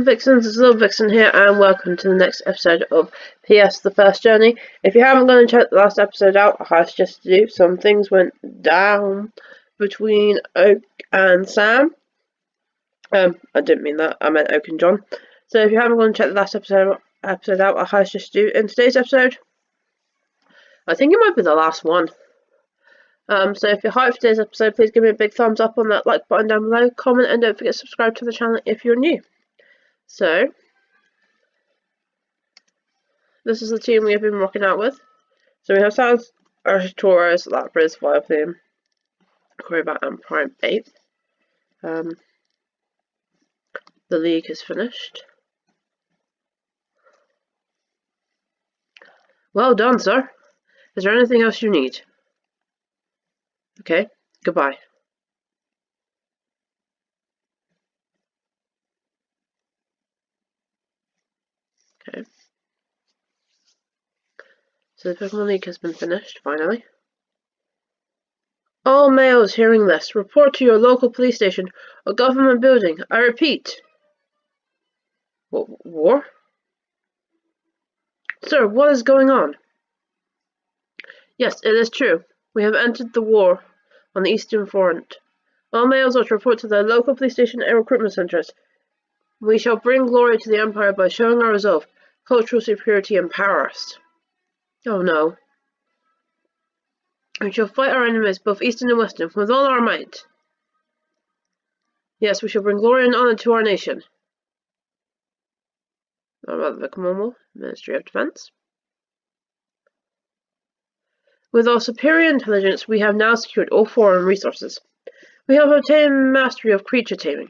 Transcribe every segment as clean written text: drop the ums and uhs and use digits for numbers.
Vixens, it's Little Vixen here, and welcome to the next episode of PS The First Journey. If you haven't gone and checked the last episode out, I suggest to do. Some things went down between Oak and Sam. I didn't mean that, I meant Oak and John. So if you haven't gone and checked the last episode out, I suggest to do. In today's episode, I think it might be the last one. So if you're hyped for today's episode, please give me a big thumbs up on that like button down below, comment, and don't forget to subscribe to the channel if you're new. So, this is the team we have been rocking out with. So we have Sans, Torres, Lapras, Vileplume, Crobat, and Prime 8. The league is finished. Well done, sir. Is there anything else you need? Okay, goodbye. Okay. So the Pokemon League has been finished, finally. All males hearing this, report to your local police station or government building. I repeat. War? Sir, what is going on? Yes, it is true. We have entered the war on the Eastern Front. All males are to report to their local police station and recruitment centers. We shall bring glory to the Empire by showing our resolve, cultural superiority, and prowess. Oh no. We shall fight our enemies, both Eastern and Western, with all our might. Yes, we shall bring glory and honor to our nation. About the Commonwealth, Ministry of Defense. With our superior intelligence, we have now secured all foreign resources. We have obtained mastery of creature taming,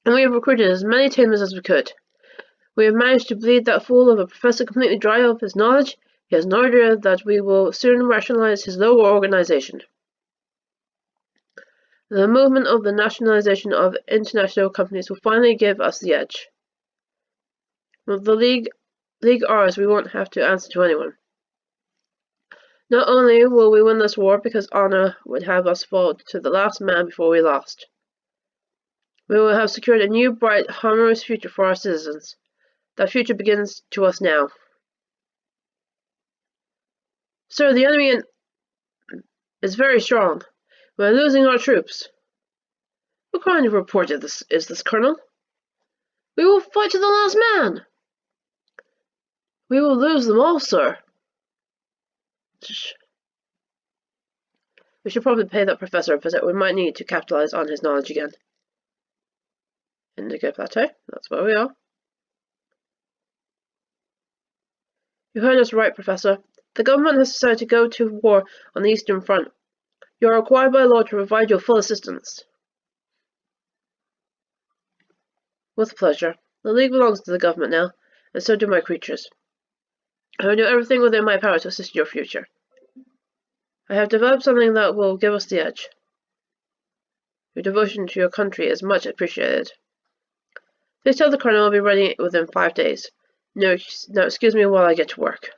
and we have recruited as many tamers as we could. We have managed to bleed that fool of a professor completely dry of his knowledge. He has no idea that we will soon rationalize his lower organization. The movement of the nationalization of international companies will finally give us the edge. With the League ours, we won't have to answer to anyone. Not only will we win this war because honor would have us fall to the last man before we lost. We will have secured a new, bright, harmonious future for our citizens. That future begins to us now. Sir, the enemy is very strong. We are losing our troops. What kind of report is this, Colonel? We will fight to the last man. We will lose them all, sir. We should probably pay that professor a visit. We might need to capitalize on his knowledge again. Indigo Plateau, that's where we are. You heard us right, Professor. The government has decided to go to war on the Eastern Front. You are required by law to provide your full assistance. With pleasure. The League belongs to the government now, and so do my creatures. I will do everything within my power to assist your future. I have developed something that will give us the edge. Your devotion to your country is much appreciated. Please tell the Colonel I'll be ready within 5 days. No, excuse me while I get to work.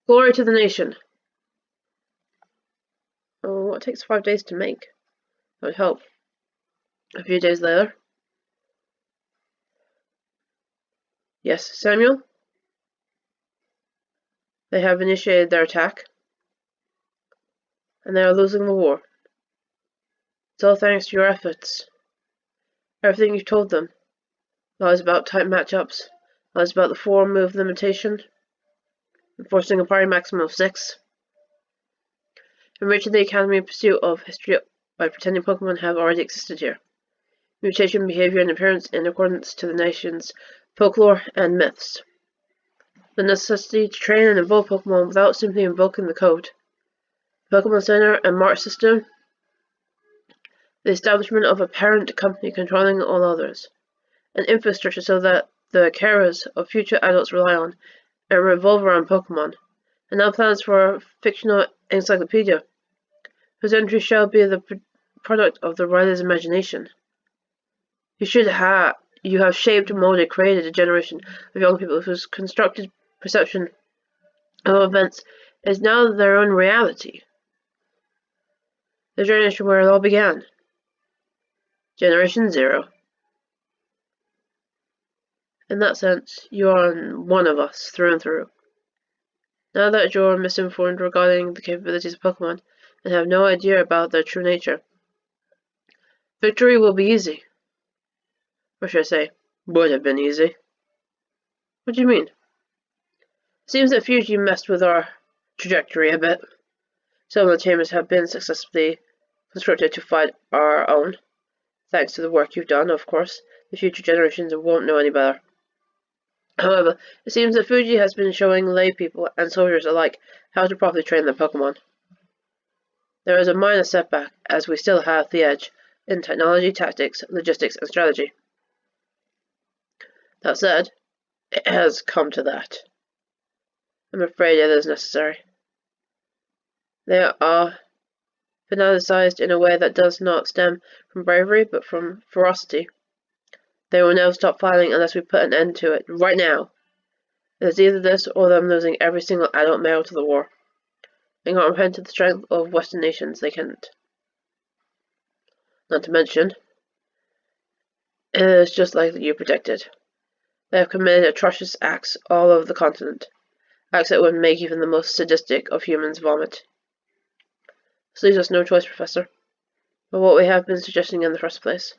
Glory to the nation. Oh, what takes 5 days to make? That would help. A few days later. Yes, Samuel? They have initiated their attack. And they are losing the war. It's all thanks to your efforts. Everything you've told them. Lies about tight matchups. Lies about the 4-move limitation. Enforcing a party maximum of 6. Enriching the academy in pursuit of history by pretending Pokemon have already existed here. Mutation, behavior, and appearance in accordance to the nation's folklore and myths. The necessity to train and evolve Pokemon without simply invoking the code. The Pokemon Center and Mart system. The establishment of a parent company controlling all others. An infrastructure so that the carers of future adults rely on and revolve around Pokemon. And now plans for a fictional encyclopedia, whose entry shall be the product of the writer's imagination. You have shaped, molded, created a generation of young people whose constructed perception of events is now their own reality. The generation where it all began. Generation 0. In that sense, you are one of us, through and through. Now that you're misinformed regarding the capabilities of Pokemon, and have no idea about their true nature, victory will be easy. Or should I say, would have been easy. What do you mean? It seems that Fuji messed with our trajectory a bit. Some of the chambers have been successfully constructed to fight our own. Thanks to the work you've done, of course, the future generations won't know any better. However, it seems that Fuji has been showing lay people and soldiers alike how to properly train their Pokemon. There is a minor setback, as we still have the edge in technology, tactics, logistics, and strategy. That said, it has come to that. I'm afraid it is necessary. They are fanaticized in a way that does not stem from bravery, but from ferocity. They will never stop fighting unless we put an end to it, right now. It is either this or them losing every single adult male to the war. And comprehend to the strength of Western nations, they can't. Not to mention, it is just like you predicted. They have committed atrocious acts all over the continent. Acts that would make even the most sadistic of humans vomit. This leaves us no choice, Professor, but what we have been suggesting in the first place.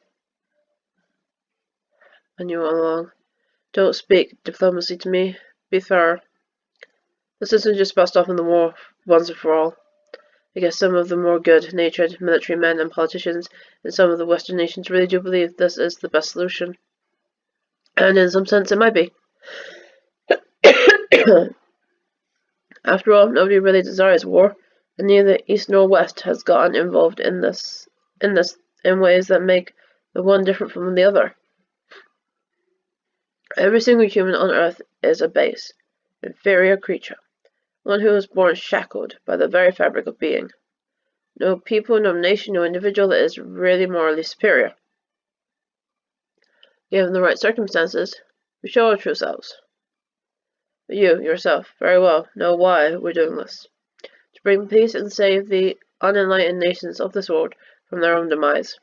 I knew all along. Don't speak diplomacy to me. Be thorough. This isn't just about stopping the war once and for all. I guess some of the more good-natured military men and politicians in some of the Western nations really do believe this is the best solution. And in some sense, it might be. After all, nobody really desires war, and neither East nor West has gotten involved in ways that make the one different from the other. Every single human on Earth is a base, inferior creature, one who is born shackled by the very fabric of being. No people, no nation, no individual that is really morally superior. Given the right circumstances, we show our true selves. But you, yourself, very well know why we're doing this. To bring peace and save the unenlightened nations of this world from their own demise.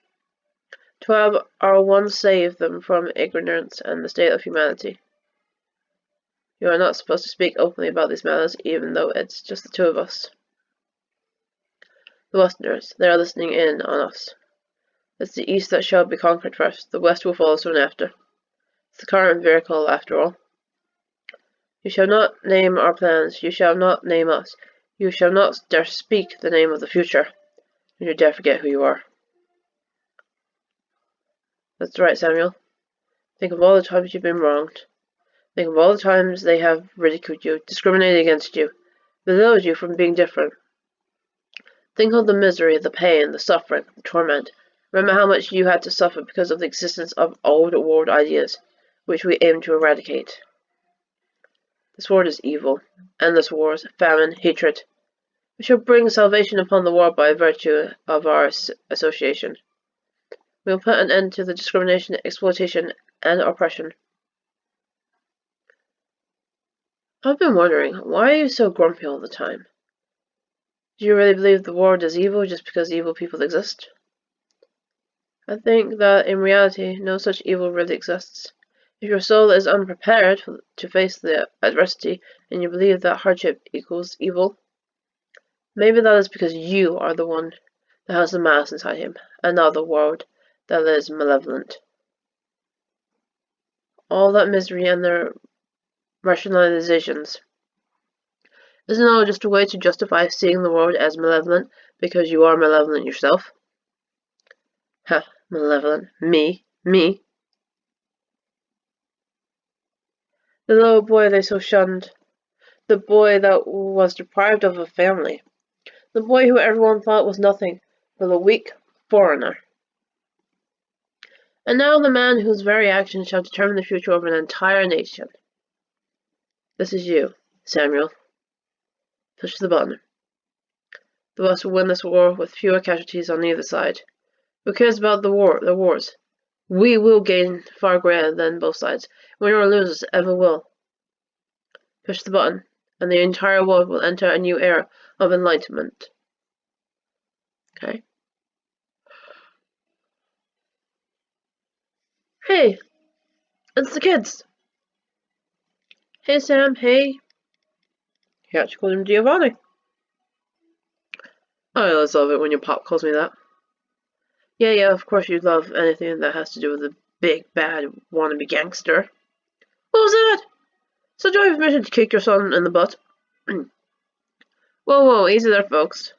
To have our one save them from ignorance and the state of humanity. You are not supposed to speak openly about these matters, even though it's just the two of us. The Westerners, they are listening in on us. It's the East that shall be conquered first, the West will follow soon after. It's the current vehicle, after all. You shall not name our plans, you shall not name us, you shall not dare speak the name of the future, and you dare forget who you are. That's right, Samuel. Think of all the times you've been wronged. Think of all the times they have ridiculed you, discriminated against you, belittled you from being different. Think of the misery, the pain, the suffering, the torment. Remember how much you had to suffer because of the existence of old world ideas, which we aim to eradicate. This world is evil. Endless wars, famine, hatred. We shall bring salvation upon the world by virtue of our association. We will put an end to the discrimination, exploitation, and oppression. I've been wondering, why are you so grumpy all the time? Do you really believe the world is evil just because evil people exist? I think that in reality, no such evil really exists. If your soul is unprepared to face the adversity and you believe that hardship equals evil, maybe that is because you are the one that has the malice inside him, and not the world that is malevolent. All that misery and their rationalizations. Isn't it all just a way to justify seeing the world as malevolent because you are malevolent yourself? Ha, malevolent. Me. The little boy they so shunned. The boy that was deprived of a family. The boy who everyone thought was nothing but a weak foreigner. And now the man whose very actions shall determine the future of an entire nation. This is you, Samuel. Push the button. The West will win this war with fewer casualties on either side. Who cares about the wars? We will gain far greater than both sides. Winner or losers ever will. Push the button, and the entire world will enter a new era of enlightenment. Okay? Hey! It's the kids! Hey Sam, hey. He actually called him Giovanni. I always love it when your pop calls me that. Yeah, of course you'd love anything that has to do with a big, bad, wannabe gangster. What was that? So do I have permission to kick your son in the butt? Whoa, easy there, folks.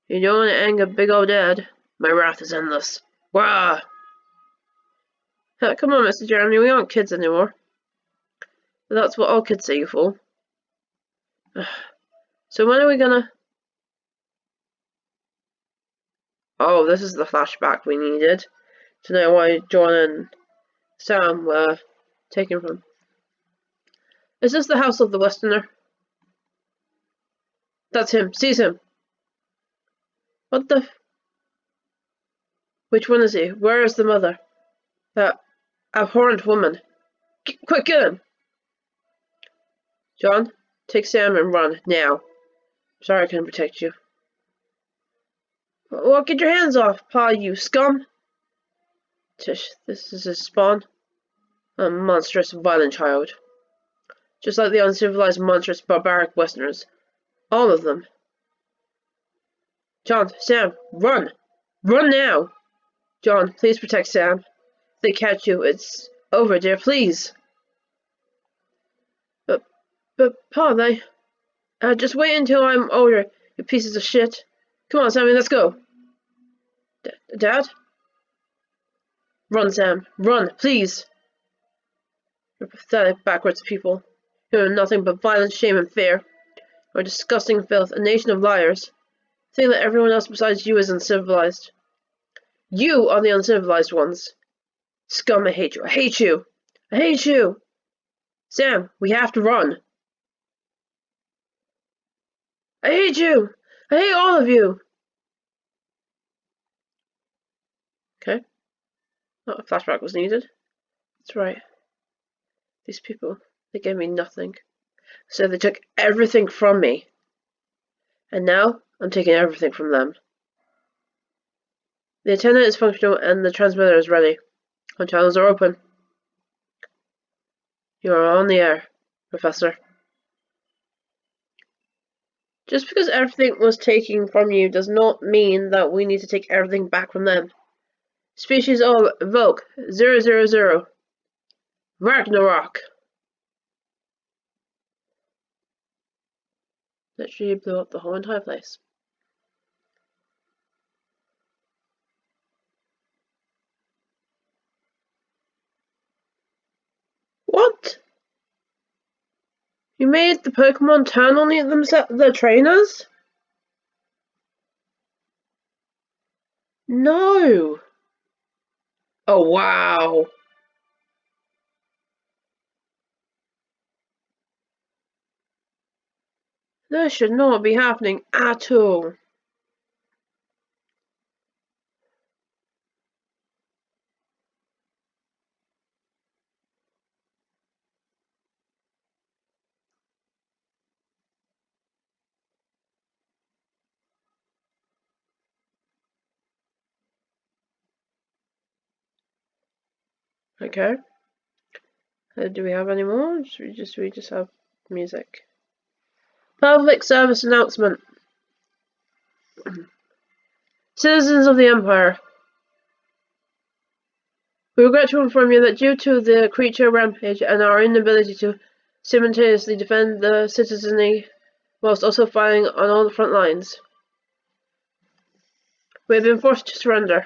You don't want to anger big old dad. My wrath is endless. Wah! Come on, Mr. Jeremy, we aren't kids anymore. But that's what all kids say, you fool. So when are we gonna... Oh, this is the flashback we needed to know why John and Sam were taken from. Is this the house of the Westerner? That's him. Seize him. What the... Which one is he? Where is the mother? That abhorrent woman. Quick, get him! John, take Sam and run, now. Sorry I couldn't protect you. Well, get your hands off, Pa, you scum! Tish, this is his spawn. A monstrous, violent child. Just like the uncivilized, monstrous, barbaric Westerners. All of them. John, Sam, run! Run now! John, please protect Sam. If they catch you, it's over, dear, please. But Pa, they... just wait until I'm older, you pieces of shit. Come on, Sammy, let's go. Dad? Run, Sam. Run, please. You're pathetic, backwards people. You're nothing but violence, shame, and fear. You're disgusting filth, a nation of liars. Think that everyone else besides you is uncivilized. You are the uncivilized ones. Scum, I hate you. I hate you. I hate you. Sam, we have to run. I hate you. I hate all of you. Okay. Oh, a flashback was needed. That's right. These people, they gave me nothing. So they took everything from me. And now, I'm taking everything from them. The antenna is functional and the transmitter is ready. All channels are open. You are on the air, Professor. Just because everything was taken from you does not mean that we need to take everything back from them. Species of Evoke 000. Ragnarok. Literally blew up the whole entire place. What? You made the Pokemon turn on the trainers? No! Oh, wow. This should not be happening at all. Okay. Do we have any more? We just have music. Public service announcement. Citizens of the Empire. We regret to inform you that due to the creature rampage and our inability to simultaneously defend the citizenry whilst also fighting on all the front lines, we have been forced to surrender.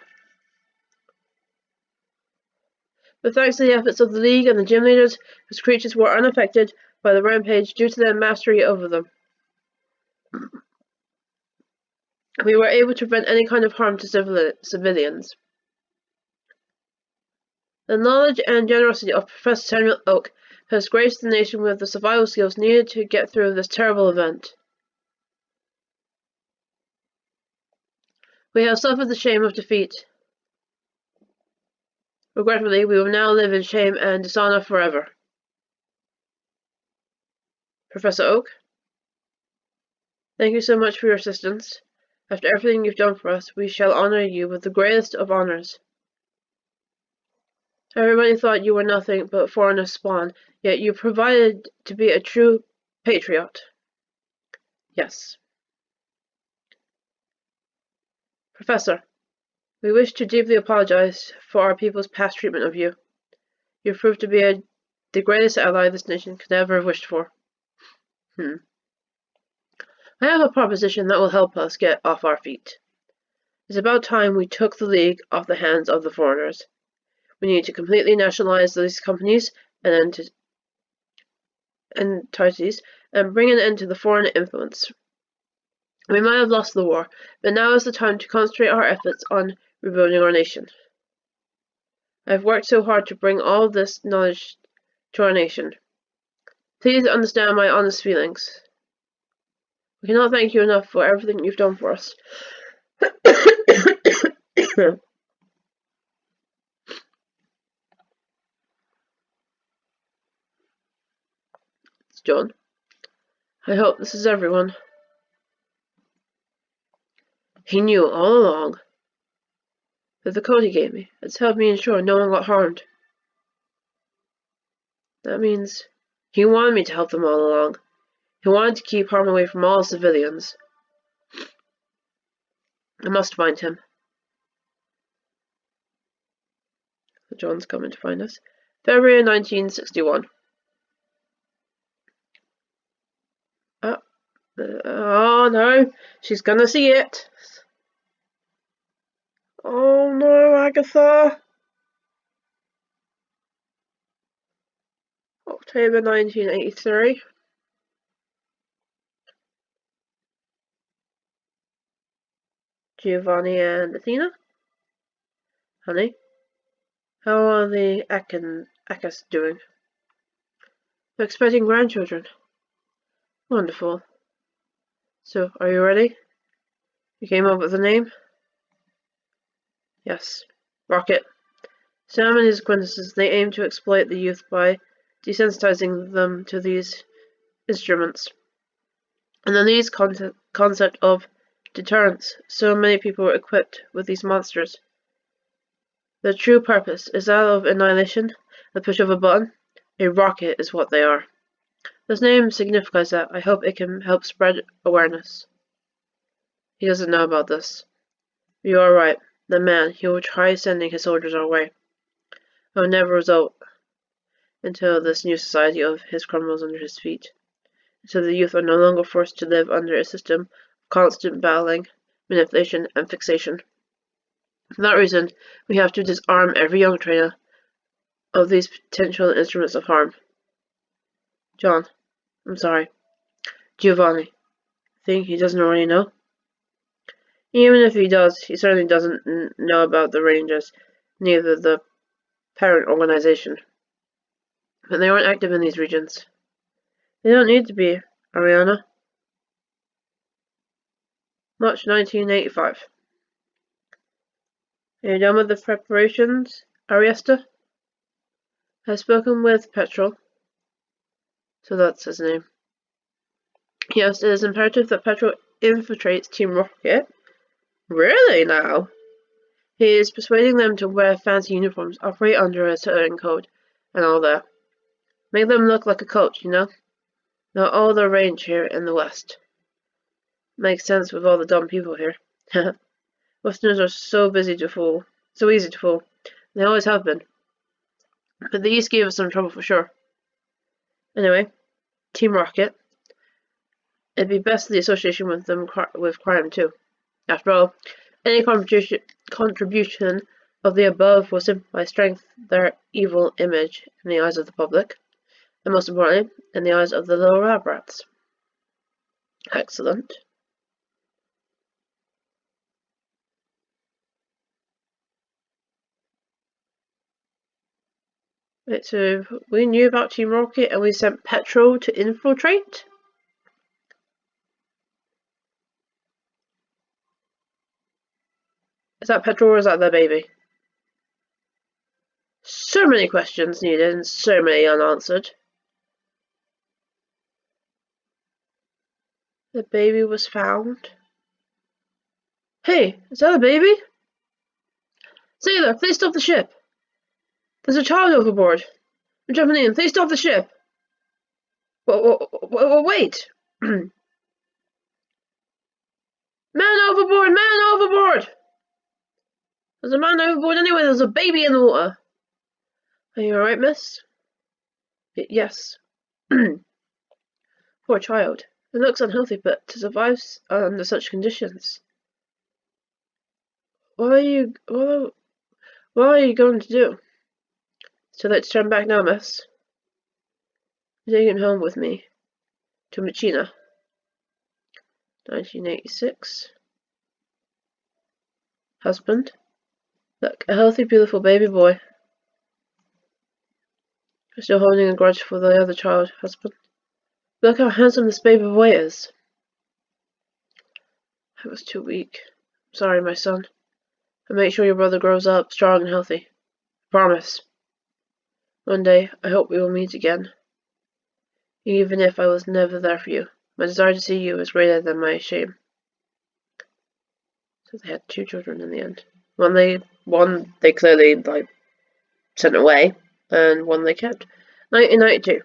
But thanks to the efforts of the League and the gym leaders, these creatures were unaffected by the rampage due to their mastery over them. We were able to prevent any kind of harm to civilians. The knowledge and generosity of Professor Samuel Oak has graced the nation with the survival skills needed to get through this terrible event. We have suffered the shame of defeat. Regretfully, we will now live in shame and dishonor forever. Professor Oak, thank you so much for your assistance. After everything you've done for us, we shall honor you with the greatest of honors. Everybody thought you were nothing but foreigner spawn, yet you proved to be a true patriot. Yes. Professor, we wish to deeply apologize for our people's past treatment of you. You proved to be the greatest ally this nation could ever have wished for. I have a proposition that will help us get off our feet. It's about time we took the league off the hands of the foreigners. We need to completely nationalize these companies and entities and bring an end to the foreign influence. We might have lost the war, but now is the time to concentrate our efforts on rebuilding our nation. I've worked so hard to bring all this knowledge to our nation. Please understand my honest feelings. We cannot thank you enough for everything you've done for us. It's John. I hope this is everyone. He knew all along that the code he gave me has helped me ensure no one got harmed. That means he wanted me to help them all along. He wanted to keep harm away from all civilians. I must find him. John's coming to find us. February 1961. Oh no, she's gonna see it. Oh no, Agatha. October 1983. Giovanni and Athena. Honey, how are the Akas doing? They're expecting grandchildren. Wonderful. So, are you ready? You came up with a name? Yes. Rocket. Sam and his acquaintances, they aim to exploit the youth by desensitizing them to these instruments. And then these concept of deterrence. So many people are equipped with these monsters. Their true purpose is that of annihilation, the push of a button. A rocket is what they are. This name signifies that. I hope it can help spread awareness. He doesn't know about this. You are right. The man, he will try sending his soldiers our way. It will never result until this new society of his crumbles under his feet. Until the youth are no longer forced to live under a system of constant battling, manipulation, and fixation. For that reason, we have to disarm every young trainer of these potential instruments of harm. John, I'm sorry. Giovanni, think he doesn't already know? Even if he does, he certainly doesn't know about the Rangers, neither the parent organization. But they aren't active in these regions. They don't need to be, Ariana. March 1985. Are you done with the preparations, Ariesta? I've spoken with Petrol. So that's his name. Yes, it is imperative that Petrol infiltrates Team Rocket. Really now? He is persuading them to wear fancy uniforms, operate under a certain code, and all that. Make them look like a coach, you know? Not all the range here in the West. Makes sense with all the dumb people here. Westerners are so easy to fool. They always have been. But the East gave us some trouble for sure. Anyway, Team Rocket. It'd be best the association with them with crime too. After all, any contribution of the above will simply strengthen their evil image in the eyes of the public, and most importantly, in the eyes of the little lab rats. Excellent. Right, so we knew about Team Rocket and we sent Petrol to infiltrate? Is that Petrol or is that their baby? So many questions needed and so many unanswered. The baby was found. Hey, is that a baby? Sailor, please stop the ship! There's a child overboard. I'm jumping in. Please stop the ship. Wait. Man overboard! Man overboard! There's a man overboard anyway. There's a baby in the water. Are you alright, miss? Yes. Poor child. It looks unhealthy, but to survive under such conditions. What are you going to do? It's too late to turn back now, miss. I'm taking him home with me. To Machina. 1986. Husband. Look, a healthy, beautiful baby boy. You're still holding a grudge for the other child, husband. Look how handsome this baby boy is. I was too weak. I'm sorry, my son. But make sure your brother grows up strong and healthy. I promise. One day, I hope we will meet again. Even if I was never there for you. My desire to see you is greater than my shame. So they had 2 children in the end. One they clearly sent away, and one they kept. 1992.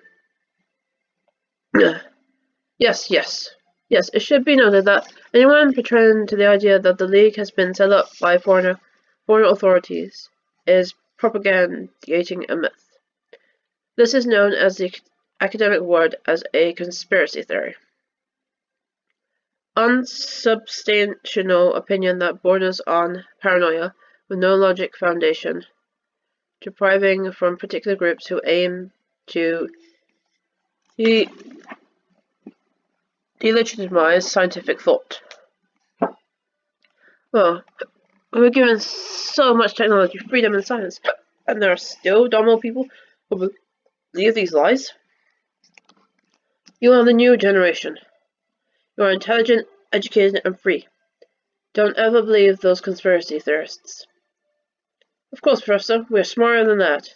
Yes, it should be noted that anyone portraying to the idea that the League has been set up by foreign authorities is propagating a myth. This is known as the academic word as a conspiracy theory. Unsubstantial opinion that borders on paranoia with no logic foundation, depriving from particular groups who aim to delegitimize scientific thought. Well, we're given so much technology, freedom, and science, and there are still dumb people who believe these lies. You are the new generation. You are intelligent, educated, and free. Don't ever believe those conspiracy theorists. Of course, Professor, we are smarter than that.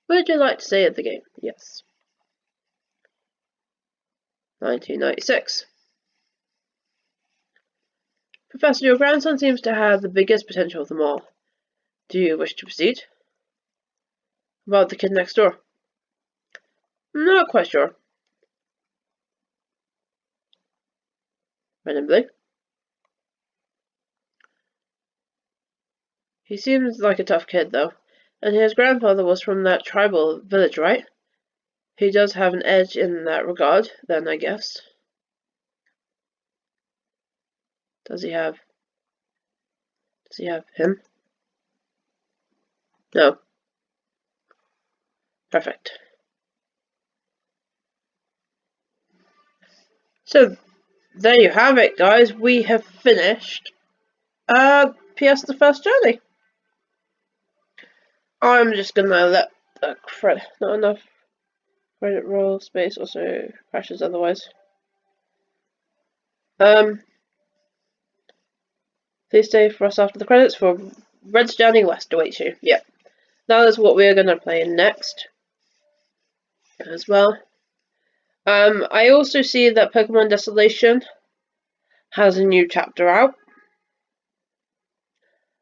Would you like to say at the game? Yes. 1996. Professor, your grandson seems to have the biggest potential of them all. Do you wish to proceed? About the kid next door? I'm not quite sure. Randomly. He seems like a tough kid, though. And his grandfather was from that tribal village, right? He does have an edge in that regard, then, I guess. Does he have him? No. Perfect. So, there you have it, guys. We have finished PS the First Journey. I'm just gonna let not enough credit roll space also crashes otherwise. Please stay for us after the credits for Red's Journey West awaits you. Yep. That is what we're gonna play next as well. I also see that Pokemon Desolation has a new chapter out.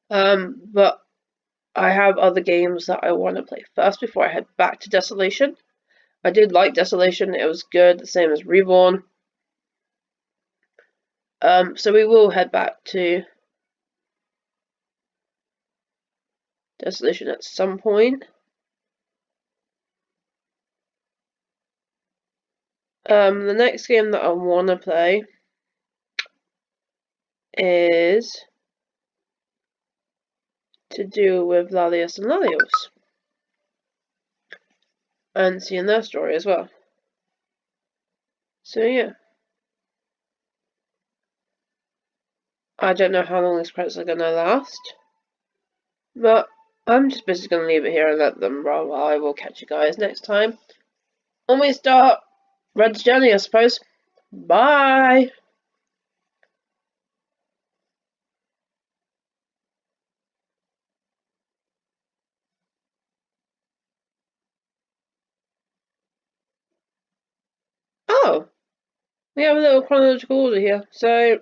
But I have other games that I want to play first before I head back to Desolation. I did like Desolation, it was good, the same as Reborn. So we will head back to Desolation at some point. The next game that I want to play is to do with Lalius and Lalios. And seeing their story as well. So yeah. I don't know how long these credits are going to last. But I'm just basically going to leave it here and let them roll. I will catch you guys next time. When we start Red's Journey, I suppose. Bye! Oh! We have a little chronological order here. So,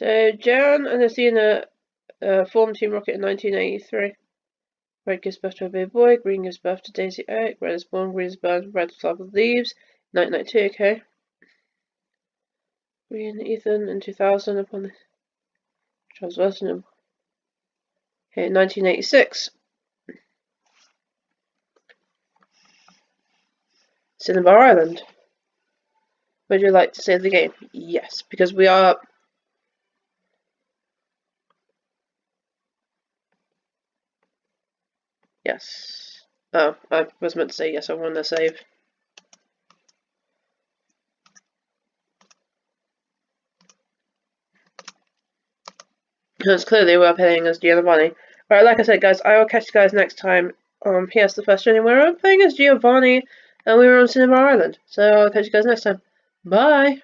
So Jan and Athena formed Team Rocket in 1983. Red gives birth to a baby boy, green gives birth to Daisy Egg, red is born, green is burned, red flower leaves. 1992, okay. Green Ethan in 2000 upon the Charles Wilson. Okay, 1986. Cinnabar Island. Would you like to save the game? Yes, because we are... Yes. Oh, I was meant to say yes, I want to save. Because clearly we're playing as Giovanni. Alright, like I said, guys, I will catch you guys next time on PS The First Journey, where I'm playing as Giovanni, and we were on Cinnabar Island. So I'll catch you guys next time. Bye!